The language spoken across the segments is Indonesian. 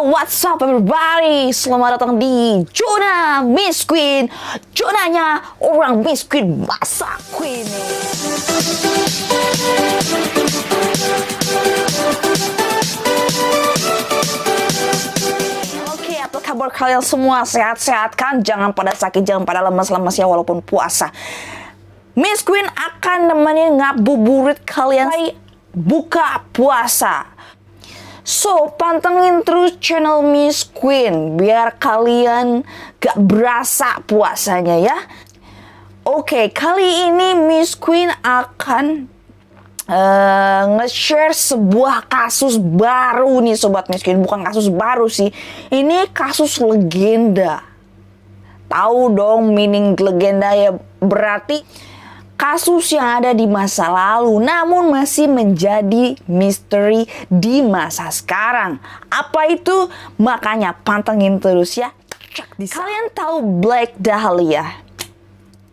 what's up everybody? Selamat datang di Zona Miss Queen. Zonanya orang Miss Queen masa Queen. Oke, apa kabar kalian semua? Sehat-sehat kan? Jangan pada sakit, jangan pada lemas-lemas ya walaupun puasa. Miss Queen akan nemenin ngabuburit kalian buka puasa. So, pantengin terus channel Miss Queen biar kalian gak berasa puasanya ya. Oke, kali ini Miss Queen akan nge-share sebuah kasus baru nih Sobat Miss Queen. Bukan kasus baru sih, ini kasus legenda. Tahu dong meaning legenda ya, berarti kasus yang ada di masa lalu namun masih menjadi misteri di masa sekarang. Apa itu? Makanya pantengin terus ya. Kalian tahu Black Dahlia?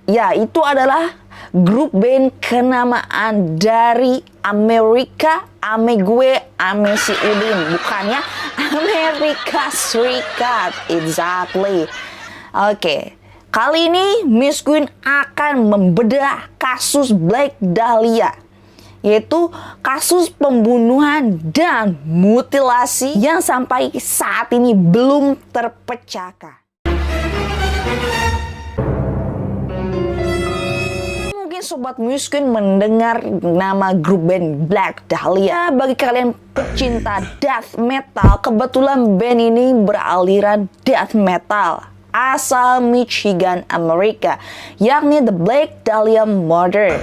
Ya, itu adalah grup band kenamaan dari Amerika. Ame gue, ame si Udin. Bukannya Amerika Serikat. Exactly. Oke. Kali ini Miss Queen akan membedah kasus Black Dahlia, yaitu kasus pembunuhan dan mutilasi yang sampai saat ini belum terpecahkan. Mungkin Sobat Miss Queen mendengar nama grup band Black Dahlia. Bagi kalian pecinta death metal, kebetulan band ini beraliran death metal asal Michigan, Amerika, yakni The Black Dahlia Murder,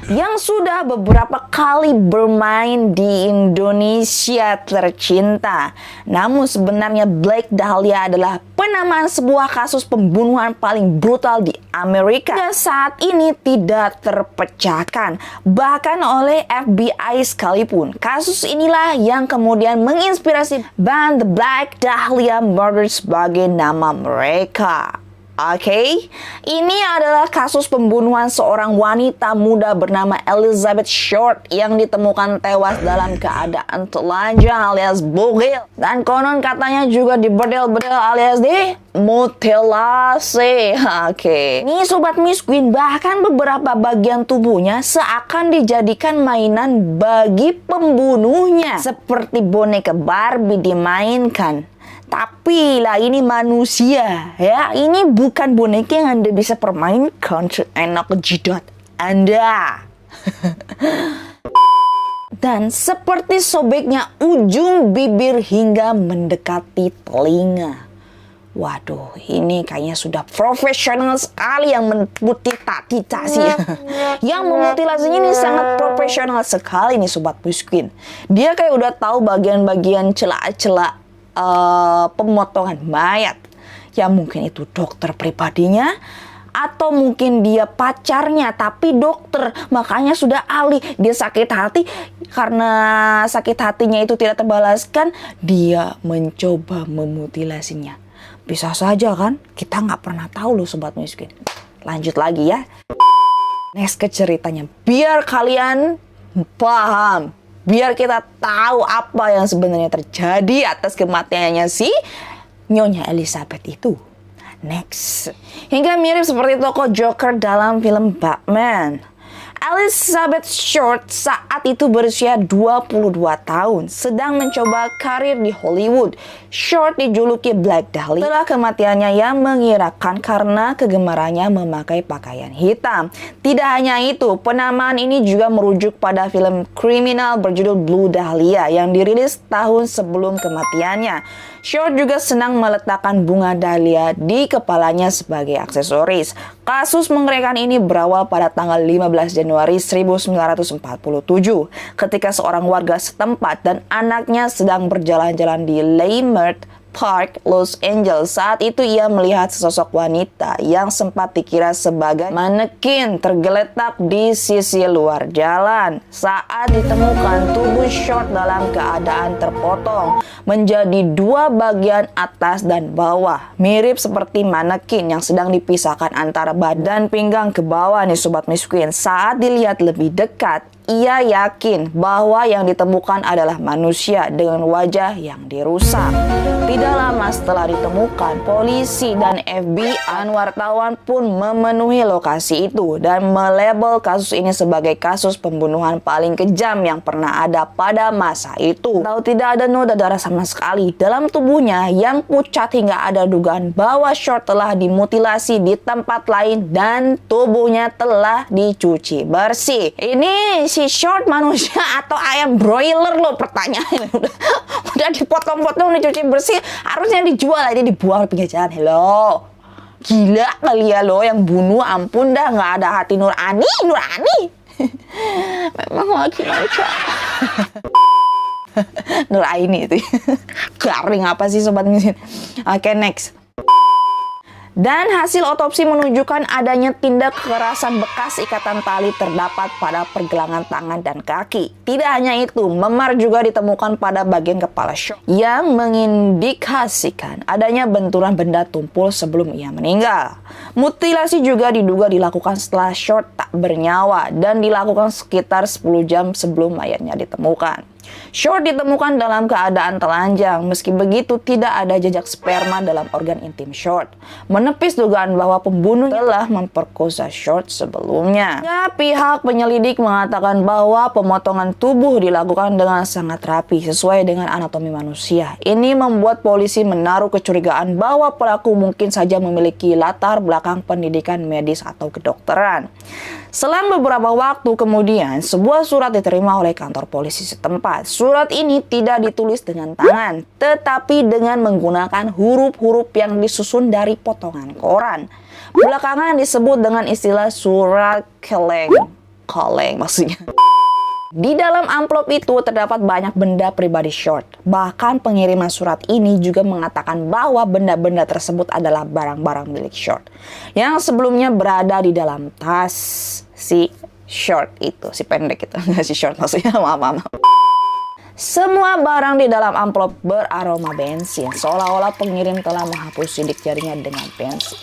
yang sudah beberapa kali bermain di Indonesia tercinta. Namun sebenarnya Black Dahlia adalah penamaan sebuah kasus pembunuhan paling brutal di Amerika yang saat ini tidak terpecahkan, bahkan oleh FBI sekalipun. Kasus inilah yang kemudian menginspirasi band The Black Dahlia Murder sebagai nama mereka. Oke, ini adalah kasus pembunuhan seorang wanita muda bernama Elizabeth Short yang ditemukan tewas dalam keadaan telanjang alias bugil, dan konon katanya juga dibedel-bedel alias dimutilasi. Oke, ini Sobat Miss Queen, bahkan beberapa bagian tubuhnya seakan dijadikan mainan bagi pembunuhnya, seperti boneka Barbie dimainkan. Tapi lah ini manusia ya, ini bukan boneka yang Anda bisa permainkan seenak jidat Anda. Dan seperti sobeknya ujung bibir hingga mendekati telinga. Waduh, ini kayaknya sudah profesional sekali yang memutilasi. Yang memutilasinya ini sangat profesional sekali nih Sobat Miss Queen. Dia kayak udah tahu bagian-bagian celah-celah pemotongan mayat. Ya mungkin itu dokter pribadinya, atau mungkin dia pacarnya tapi dokter, makanya sudah ahli. Dia sakit hati, karena sakit hatinya itu tidak terbalaskan, dia mencoba memutilasinya. Bisa saja kan, kita nggak pernah tahu loh Sobat Miss Queen. Lanjut lagi ya. Next ke ceritanya, biar kalian paham, biar kita tahu apa yang sebenarnya terjadi atas kematiannya si Nyonya Elizabeth itu. Next, hingga mirip seperti tokoh Joker dalam film Batman. Elizabeth Short saat itu berusia 22 tahun, sedang mencoba karir di Hollywood. Short dijuluki Black Dahlia setelah kematiannya yang mengirakan karena kegemarannya memakai pakaian hitam. Tidak hanya itu, penamaan ini juga merujuk pada film kriminal berjudul Blue Dahlia yang dirilis tahun sebelum kematiannya. Short juga senang meletakkan bunga dahlia di kepalanya sebagai aksesoris. Kasus mengerikan ini berawal pada tanggal 15 Januari 1947 ketika seorang warga setempat dan anaknya sedang berjalan-jalan di Leimert Park, Los Angeles. Saat itu ia melihat sesosok wanita yang sempat dikira sebagai manekin tergeletak di sisi luar jalan. Saat ditemukan, tubuh Short dalam keadaan terpotong menjadi dua bagian atas dan bawah, mirip seperti manekin yang sedang dipisahkan antara badan pinggang ke bawah nih Sobat Miss Queen. Saat dilihat lebih dekat, ia yakin bahwa yang ditemukan adalah manusia dengan wajah yang dirusak. Tidak lama setelah ditemukan, polisi dan FBI wartawan pun memenuhi lokasi itu dan melabel kasus ini sebagai kasus pembunuhan paling kejam yang pernah ada pada masa itu. Tahu tidak ada noda darah sama sekali dalam tubuhnya yang pucat hingga ada dugaan bahwa Short telah dimutilasi di tempat lain dan tubuhnya telah dicuci bersih. Ini si Short manusia atau ayam broiler loh, pertanyaan udah dipotong-potong, dicuci bersih, harusnya dijual aja, dibuang pinggir jalan. Hello, gila kali ya lo yang bunuh, ampun dah, nggak ada hati nurani. Memang lagi aja. Nuraini itu. Garing apa sih sobat mesin? Oke, next. Dan hasil otopsi menunjukkan adanya tindak kekerasan, bekas ikatan tali terdapat pada pergelangan tangan dan kaki. Tidak hanya itu, memar juga ditemukan pada bagian kepala Short yang mengindikasikan adanya benturan benda tumpul sebelum ia meninggal. Mutilasi juga diduga dilakukan setelah Short tak bernyawa dan dilakukan sekitar 10 jam sebelum mayatnya ditemukan. Short ditemukan dalam keadaan telanjang. Meski begitu, tidak ada jejak sperma dalam organ intim Short, menepis dugaan bahwa pembunuh telah memperkosa Short sebelumnya. Ya, pihak penyelidik mengatakan bahwa pemotongan tubuh dilakukan dengan sangat rapi sesuai dengan anatomi manusia. Ini membuat polisi menaruh kecurigaan bahwa pelaku mungkin saja memiliki latar belakang pendidikan medis atau kedokteran. Selang beberapa waktu kemudian, sebuah surat diterima oleh kantor polisi setempat. Surat ini tidak ditulis dengan tangan, tetapi dengan menggunakan huruf-huruf yang disusun dari potongan koran. Belakangan disebut dengan istilah surat kaleng maksudnya. Di dalam amplop itu terdapat banyak benda pribadi Short. Bahkan pengiriman surat ini juga mengatakan bahwa benda-benda tersebut adalah barang-barang milik Short yang sebelumnya berada di dalam tas si Short itu, si pendek itu, nggak si Short maksudnya, maaf. Semua barang di dalam amplop beraroma bensin, seolah-olah pengirim telah menghapus sidik jarinya dengan bensin.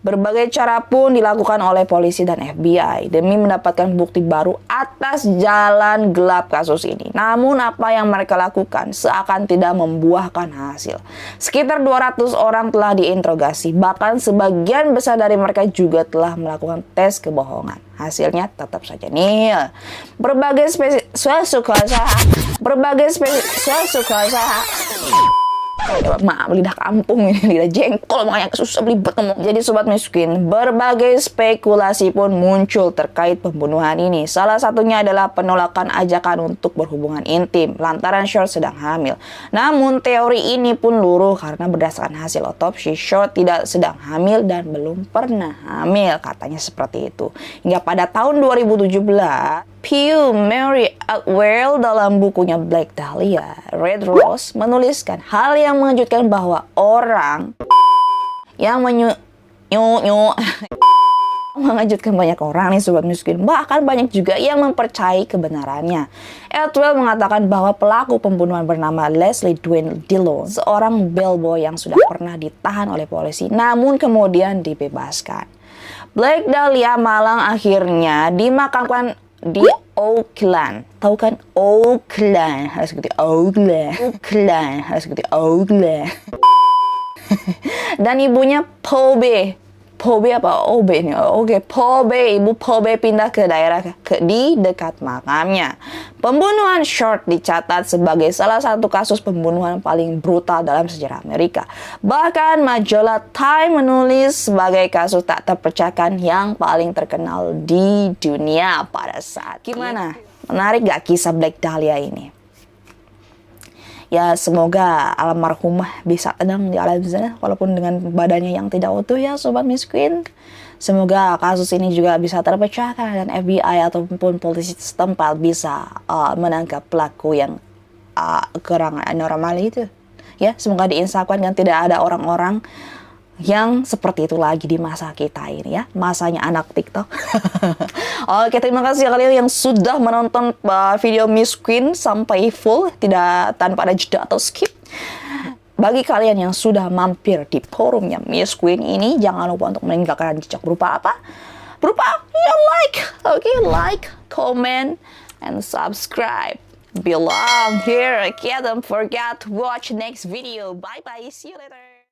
Berbagai cara pun dilakukan oleh polisi dan FBI demi mendapatkan bukti baru atas jalan gelap kasus ini. Namun apa yang mereka lakukan seakan tidak membuahkan hasil. Sekitar 200 orang telah diinterogasi, bahkan sebagian besar dari mereka juga telah melakukan tes kebohongan. Hasilnya tetap saja nihil. Berbagai maaf, lidah kampung ini, lidah jengkol, makanya susah belibet ngomong. Jadi sobat miskin, berbagai spekulasi pun muncul terkait pembunuhan ini. Salah satunya adalah penolakan ajakan untuk berhubungan intim lantaran Short sedang hamil. Namun teori ini pun luruh karena berdasarkan hasil otopsi, Short tidak sedang hamil dan belum pernah hamil, katanya seperti itu. Hingga pada tahun 2017, Pew Mary Atwell dalam bukunya Black Dahlia, Red Rose menuliskan hal yang mengejutkan bahwa orang yang mengejutkan banyak orang nih sobat miskin, bahkan banyak juga yang mempercayai kebenarannya. Atwell mengatakan bahwa pelaku pembunuhan bernama Leslie Dwayne Dillon, seorang bellboy yang sudah pernah ditahan oleh polisi namun kemudian dibebaskan. Black Dahlia Malang akhirnya dimakamkan di Oakland. Tahu kan Oakland, harus seperti Oakland, harus seperti Oakland. Dan ibunya Pobe apa OB ini? Oke, ibu Pobe pindah ke daerah di dekat makamnya. Pembunuhan Short dicatat sebagai salah satu kasus pembunuhan paling brutal dalam sejarah Amerika. Bahkan majalah Time menulis sebagai kasus tak terpecahkan yang paling terkenal di dunia pada saat. Gimana? Menarik gak kisah Black Dahlia ini? Ya, semoga almarhumah bisa tenang di alam sana walaupun dengan badannya yang tidak utuh ya sobat miskin. Semoga kasus ini juga bisa terpecahkan dan FBI ataupun polisi setempat bisa menangkap pelaku yang kurang normal itu. Ya, semoga diinsafkan dan tidak ada orang-orang yang seperti itu lagi di masa kita ini ya, masanya anak TikTok. Oke, terima kasih kalian yang sudah menonton video Miss Queen sampai full, tidak tanpa ada jeda atau skip. Bagi kalian yang sudah mampir di forumnya Miss Queen ini, jangan lupa untuk meninggalkan jejak berupa apa? Berupa ya like, oke, like, comment, and subscribe. belong here. Okay, don't forget to watch next video. Bye bye. See you later.